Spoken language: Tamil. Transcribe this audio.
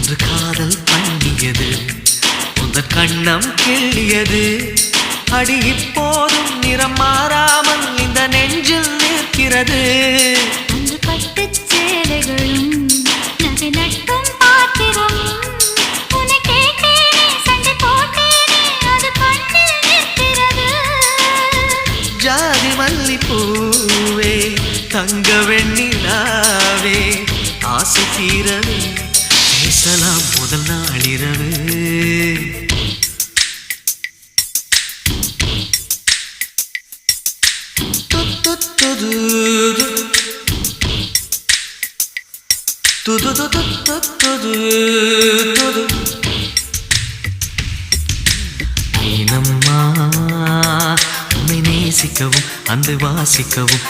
இன்று காதல் பண்ணியது உந்த கண்ணம் கிள்ளியது அடி இப்போதும் நிறம் மாறாமல் இந்த நெஞ்சில் நிற்கிறது அன்று பட்டுச் சேலைகளும் நகை நட்டும் பாத்திரம் உன்னை கேட்டேனே சண்டை போட்டேனே அது கண்ணில் நிற்கிறது ஜாதி மல்லிப்பூவே தங்க வெண்ணிலாவே ஆசை தீரவே பேசலாம் முதல் நாளிரவு மீனம்மா உன்னை நேசிக்கவும் அந்த வாசிக்கவும்